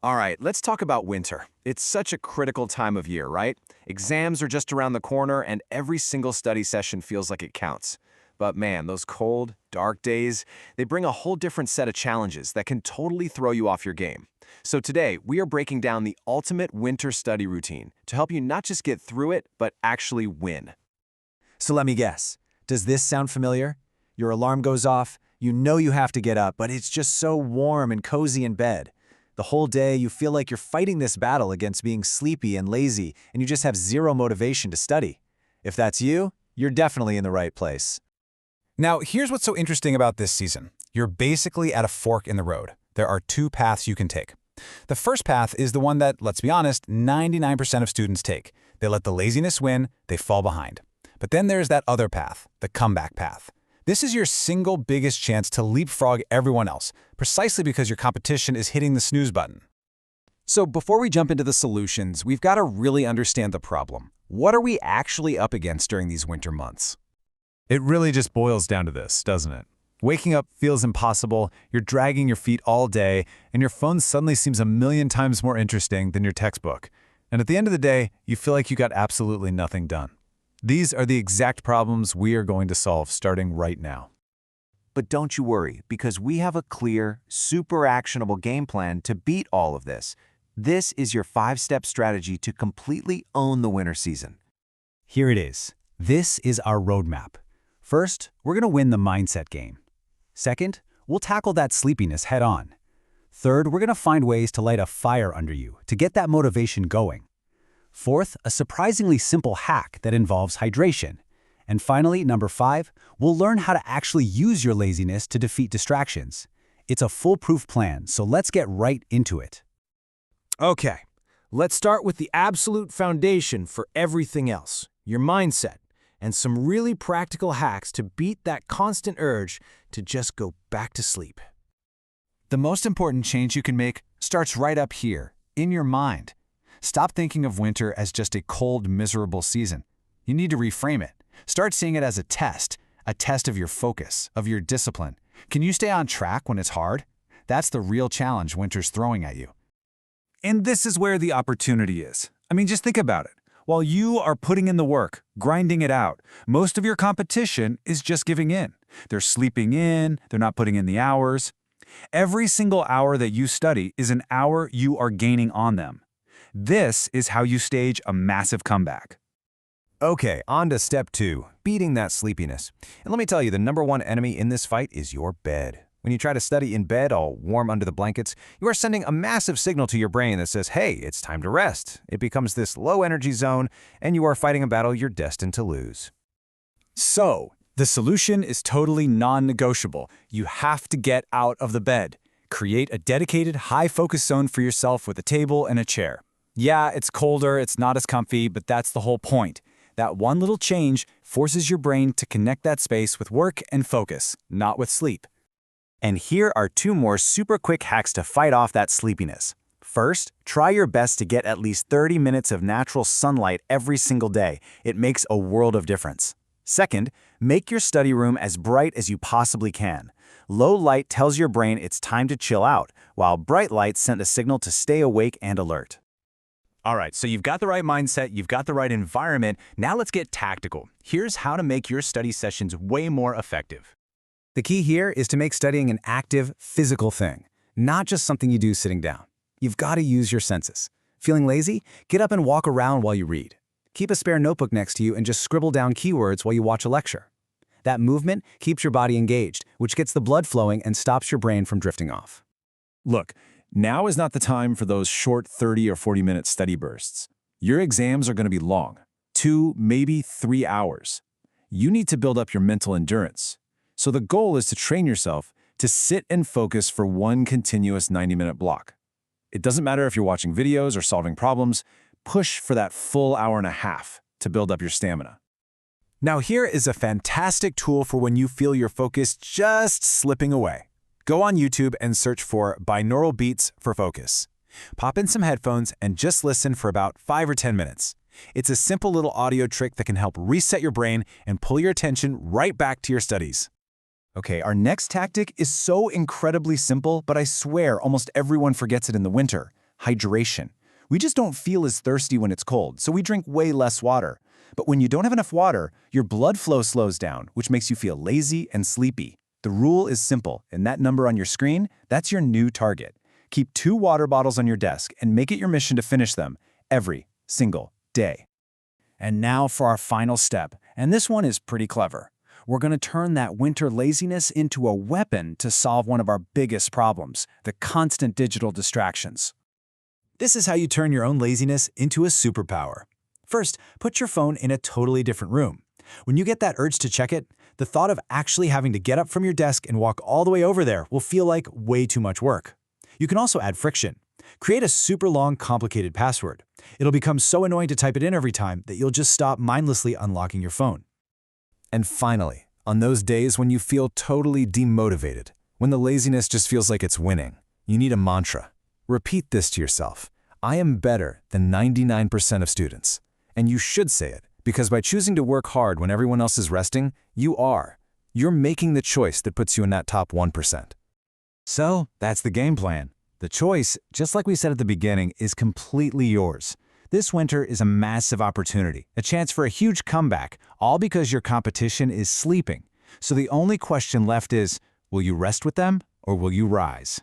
All right, let's talk about winter. It's such a critical time of year, right? Exams are just around the corner, and every single study session feels like it counts. But man, those cold, dark days, they bring a whole different set of challenges that can totally throw you off your game. So today, we are breaking down the ultimate winter study routine to help you not just get through it, but actually win. So let me guess. Does this sound familiar? Your alarm goes off, you know you have to get up, but it's just so warm and cozy in bed. The whole day, you feel like you're fighting this battle against being sleepy and lazy, and you just have zero motivation to study. If that's you, you're definitely in the right place. Now, here's what's so interesting about this season. You're basically at a fork in the road. There are two paths you can take. The first path is the one that, let's be honest, 99% of students take. They let the laziness win, they fall behind. But then there's that other path, the comeback path. This is your single biggest chance to leapfrog everyone else, precisely because your competition is hitting the snooze button. So before we jump into the solutions, we've got to really understand the problem. What are we actually up against during these winter months? It really just boils down to this, doesn't it? Waking up feels impossible, you're dragging your feet all day, and your phone suddenly seems a million times more interesting than your textbook. And at the end of the day, you feel like you got absolutely nothing done. These are the exact problems we are going to solve starting right now. But don't you worry, because we have a clear, super actionable game plan to beat all of this. This is your 5-step strategy to completely own the winter season. Here it is. This is our roadmap. First, we're going to win the mindset game. Second, we'll tackle that sleepiness head on. Third, we're going to find ways to light a fire under you to get that motivation going. Fourth, a surprisingly simple hack that involves hydration. And finally, number 5, we'll learn how to actually use your laziness to defeat distractions. It's a foolproof plan, so let's get right into it. Okay, let's start with the absolute foundation for everything else, your mindset, and some really practical hacks to beat that constant urge to just go back to sleep. The most important change you can make starts right up here, in your mind. Stop thinking of winter as just a cold, miserable season. You need to reframe it. Start seeing it as a test of your focus, of your discipline. Can you stay on track when it's hard? That's the real challenge winter's throwing at you. And this is where the opportunity is. I mean, just think about it. While you are putting in the work, grinding it out, most of your competition is just giving in. They're sleeping in, they're not putting in the hours. Every single hour that you study is an hour you are gaining on them. This is how you stage a massive comeback. Okay, on to step 2, beating that sleepiness. And let me tell you, the number one enemy in this fight is your bed. When you try to study in bed, all warm under the blankets, you are sending a massive signal to your brain that says, hey, it's time to rest. It becomes this low-energy zone, and you are fighting a battle you're destined to lose. So, the solution is totally non-negotiable. You have to get out of the bed. Create a dedicated, high-focus zone for yourself with a table and a chair. Yeah, it's colder, it's not as comfy, but that's the whole point. That one little change forces your brain to connect that space with work and focus, not with sleep. And here are 2 more super quick hacks to fight off that sleepiness. First, try your best to get at least 30 minutes of natural sunlight every single day. It makes a world of difference. Second, make your study room as bright as you possibly can. Low light tells your brain it's time to chill out, while bright light sends a signal to stay awake and alert. All right, so you've got the right mindset, you've got the right environment. Now let's get tactical. Here's how to make your study sessions way more effective. The key here is to make studying an active, physical thing, not just something you do sitting down. You've got to use your senses. Feeling lazy? Get up and walk around while you read. Keep a spare notebook next to you and just scribble down keywords while you watch a lecture. That movement keeps your body engaged, which gets the blood flowing and stops your brain from drifting off. Look, now is not the time for those short 30 or 40-minute study bursts. Your exams are going to be long, 2, maybe 3 hours. You need to build up your mental endurance. So the goal is to train yourself to sit and focus for one continuous 90-minute block. It doesn't matter if you're watching videos or solving problems, push for that full hour and a half to build up your stamina. Now here is a fantastic tool for when you feel your focus just slipping away. Go on YouTube and search for binaural beats for focus. Pop in some headphones and just listen for about 5 or 10 minutes. It's a simple little audio trick that can help reset your brain and pull your attention right back to your studies. Okay, our next tactic is so incredibly simple, but I swear almost everyone forgets it in the winter. hydration. We just don't feel as thirsty when it's cold, so we drink way less water. But when you don't have enough water, your blood flow slows down, which makes you feel lazy and sleepy. The rule is simple, and that number on your screen, that's your new target. Keep 2 water bottles on your desk and make it your mission to finish them every single day. And now for our final step, and this one is pretty clever. We're going to turn that winter laziness into a weapon to solve one of our biggest problems, the constant digital distractions. This is how you turn your own laziness into a superpower. First, put your phone in a totally different room. When you get that urge to check it, the thought of actually having to get up from your desk and walk all the way over there will feel like way too much work. You can also add friction. Create a super long, complicated password. It'll become so annoying to type it in every time that you'll just stop mindlessly unlocking your phone. And finally, on those days when you feel totally demotivated, when the laziness just feels like it's winning, you need a mantra. Repeat this to yourself. I am better than 99% of students. And you should say it, because by choosing to work hard when everyone else is resting, you are. You're making the choice that puts you in that top 1%. So, that's the game plan. The choice, just like we said at the beginning, is completely yours. This winter is a massive opportunity, a chance for a huge comeback, all because your competition is sleeping. So the only question left is, will you rest with them or will you rise?